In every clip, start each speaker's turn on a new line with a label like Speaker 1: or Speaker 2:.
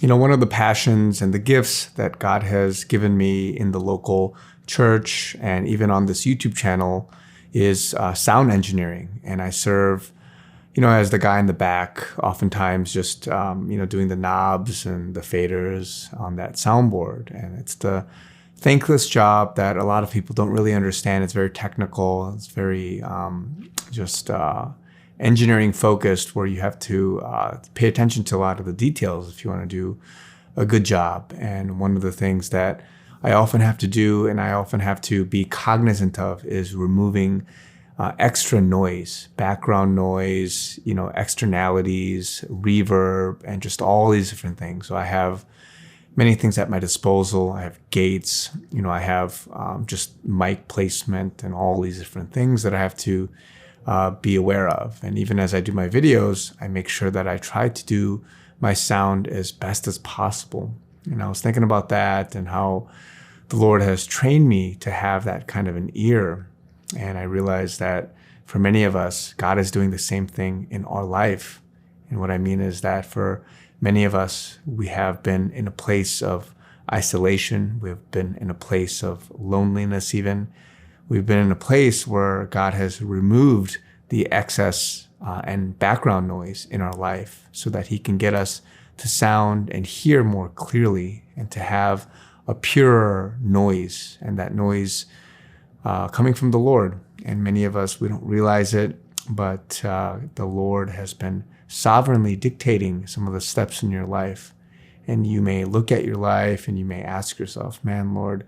Speaker 1: One of the passions and the gifts that God has given me in the local church and even on this YouTube channel is sound engineering. And I serve, as the guy in the back, oftentimes just, doing the knobs and the faders on that soundboard. And it's the thankless job that a lot of people don't really understand. It's very technical. It's very just engineering focused, where you have to pay attention to a lot of the details if you want to do a good job. And one of the things that I often have to do and I often have to be cognizant of is removing extra noise, background noise, externalities, reverb, and just all these different things. So I have many things at my disposal. I have gates, I have just mic placement and all these different things that I have to be aware of. And even as I do my videos, I make sure that I try to do my sound as best as possible. And I was thinking about that and how the Lord has trained me to have that kind of an ear. And I realized that for many of us, God is doing the same thing in our life. And what I mean is that for many of us, we have been in a place of isolation. We've been in a place of loneliness even. We've been in a place where God has removed the excess and background noise in our life so that he can get us to sound and hear more clearly and to have a purer noise, and that noise coming from the Lord. And many of us, we don't realize it, but the Lord has been sovereignly dictating some of the steps in your life. And you may look at your life and you may ask yourself, man, Lord,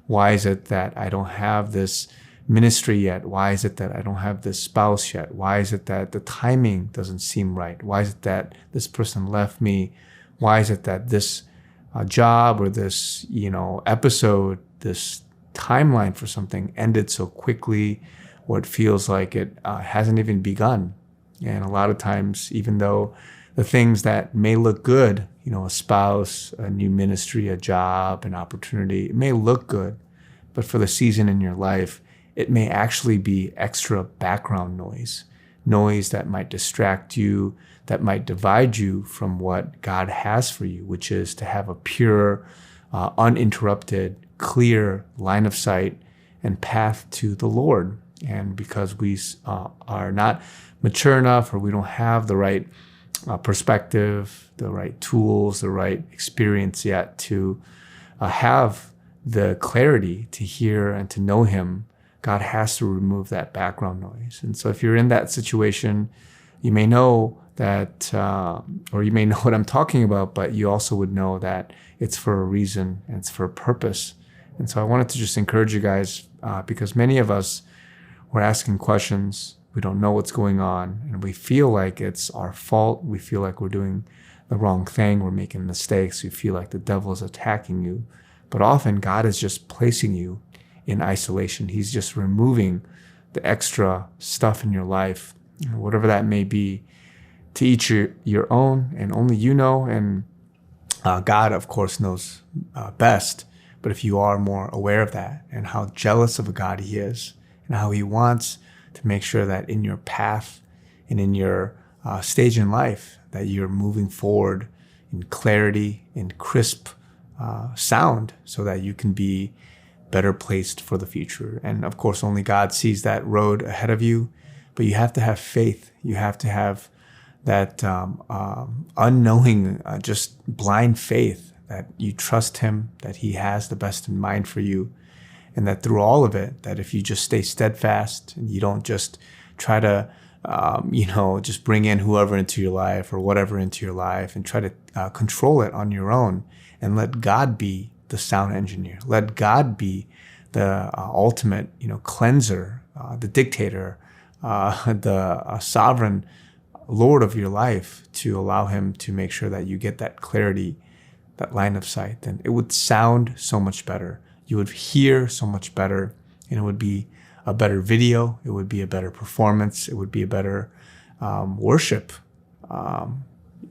Speaker 1: why is it that I don't have this ministry yet? Why is it that I don't have this spouse yet? Why is it that the timing doesn't seem right? Why is it that this person left me? Why is it that this job or this, episode, this timeline for something ended so quickly, or it feels like it hasn't even begun? And a lot of times, even though the things that may look good, a spouse, a new ministry, a job, an opportunity, it may look good, but for the season in your life, it may actually be extra background noise that might distract you, that might divide you from what God has for you, which is to have a pure, uninterrupted, clear line of sight and path to the Lord. And because we are not mature enough, or we don't have the right perspective, the right tools, the right experience yet to have the clarity to hear and to know him, God has to remove that background noise. And so if you're in that situation, you may know that, or you may know what I'm talking about, but you also would know that it's for a reason and it's for a purpose. And so I wanted to just encourage you guys, because many of us, we're asking questions, we don't know what's going on, and we feel like it's our fault. We feel like we're doing the wrong thing. We're making mistakes. We feel like the devil is attacking you. But often God is just placing you in isolation. He's just removing the extra stuff in your life, whatever that may be, to each your own, and only you know. And God, of course, knows best. But if you are more aware of that and how jealous of a God he is, and how he wants to make sure that in your path and in your stage in life, that you're moving forward in clarity, in crisp sound, so that you can be better placed for the future. And of course, only God sees that road ahead of you, but you have to have faith. You have to have that unknowing, just blind faith, that you trust him, that he has the best in mind for you. And that through all of it, that if you just stay steadfast and you don't just try to, just bring in whoever into your life or whatever into your life and try to control it on your own, and let God be the sound engineer. Let God be the ultimate, cleanser, the dictator, the sovereign Lord of your life, to allow him to make sure that you get that clarity, that line of sight. Then it would sound so much better. You would hear so much better, and it would be a better video. It would be a better performance. It would be a better worship,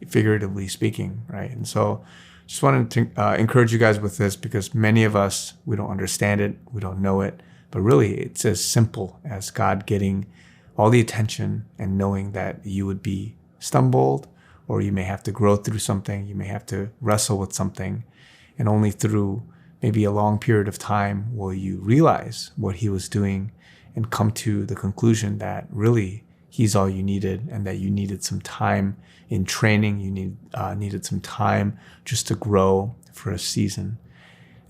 Speaker 1: figuratively speaking, right? And so just wanted to encourage you guys with this, because many of us, we don't understand it, we don't know it, but really it's as simple as God getting all the attention and knowing that you would be stumbled or you may have to grow through something. You may have to wrestle with something. And only through maybe a long period of time will you realize what he was doing and come to the conclusion that really he's all you needed, and that you needed some time in training. You needed some time just to grow for a season.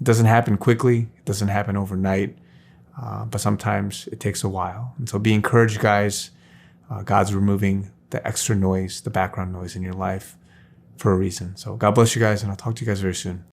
Speaker 1: It doesn't happen quickly. It doesn't happen overnight. But sometimes it takes a while. And so be encouraged, guys. God's removing the extra noise, the background noise in your life for a reason. So God bless you guys, and I'll talk to you guys very soon.